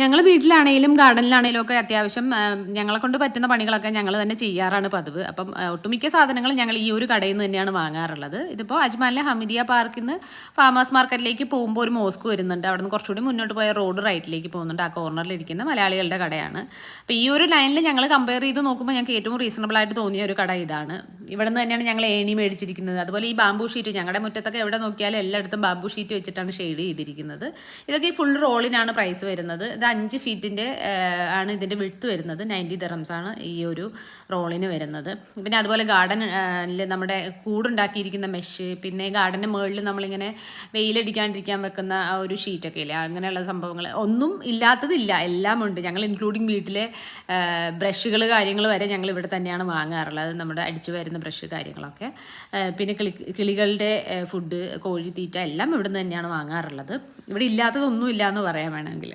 ഞങ്ങൾ വീട്ടിലാണെങ്കിലും ഗാർഡനിലാണെങ്കിലും ഒക്കെ അത്യാവശ്യം ഞങ്ങളെ കൊണ്ട് പറ്റുന്ന പണികളൊക്കെ ഞങ്ങൾ തന്നെ ചെയ്യാറാണ് പതിവ്. അപ്പം ഒട്ടുമിക്ക സാധനങ്ങളും ഞങ്ങൾ ഈ ഒരു കടയിൽ നിന്ന് തന്നെയാണ് വാങ്ങാറുള്ളത്. ഇതിപ്പോൾ അജ്മാനിലെ ഹമിദിയ പാർക്കിൽ നിന്ന് ഫാമേഴ്സ് മാർക്കറ്റിലേക്ക് പോകുമ്പോൾ ഒരു മോസ്ക് വരുന്നുണ്ട്. അവിടെ നിന്ന് കുറച്ചുകൂടി മുന്നോട്ട് പോയ റോഡ് റൈറ്റിലേക്ക് പോകുന്നുണ്ട്. ആ കോർണറിലിരിക്കുന്ന മലയാളികളുടെ കടയാണ്. അപ്പോൾ ഈ ഒരു ലൈനിൽ ഞങ്ങൾ കമ്പയർ ചെയ്ത് നോക്കുമ്പോൾ ഞങ്ങൾക്ക് ഏറ്റവും റീസണബിൾ ആയിട്ട് തോന്നിയ ഒരു കട ഇതാണ്. ഇവിടെ നിന്ന് തന്നെയാണ് ഞങ്ങൾ ഏണി മേടിച്ചിരിക്കുന്നത്. അതുപോലെ ഈ ബാംബൂ ഷീറ്റ് ഞങ്ങളുടെ മുറ്റത്തൊക്കെ എവിടെ നോക്കിയാലും എല്ലായിടത്തും ബാംബൂ ഷീറ്റ് വെച്ചിട്ടാണ് ഷെയ്ഡ് ചെയ്തിരിക്കുന്നത്. ഇതൊക്കെ ഈ ഫുൾ റോളിനാണ് പ്രൈസ് വരുന്നത്. ഇത് 5 ഫീറ്റിൻ്റെ ആണ് ഇതിൻ്റെ വിഡ്ത്ത് വരുന്നത്. 90 ദിറംസ് ആണ് ഈ ഒരു റോളിന് വരുന്നത്. പിന്നെ അതുപോലെ ഗാർഡനിൽ നമ്മുടെ കൂടുണ്ടാക്കിയിരിക്കുന്ന മെഷ്, പിന്നെ ഗാർഡൻ്റെ മുകളിൽ നമ്മളിങ്ങനെ വെയിലടിക്കാണ്ടിരിക്കാൻ വെക്കുന്ന ആ ഒരു ഷീറ്റൊക്കെ ഇല്ലേ, അങ്ങനെയുള്ള സംഭവങ്ങൾ ഒന്നും ഇല്ലാത്തതില്ല, എല്ലാം ഉണ്ട്. ഞങ്ങൾ ഇൻക്ലൂഡിങ് വീട്ടിലെ ബ്രഷുകൾ കാര്യങ്ങൾ വരെ ഞങ്ങൾ ഇവിടെ തന്നെയാണ് വാങ്ങാറുള്ളത്. നമ്മുടെ അടിച്ചു വരുന്ന ബ്രഷ് കാര്യങ്ങളൊക്കെ, പിന്നെ കിളികളുടെ ഫുഡ്, കോഴി തീറ്റ എല്ലാം ഇവിടെ നിന്ന് തന്നെയാണ് വാങ്ങാറുള്ളത്. ഇവിടെ ഇല്ലാത്തതൊന്നും ഇല്ല എന്ന് പറയാൻ വേണമെങ്കിൽ.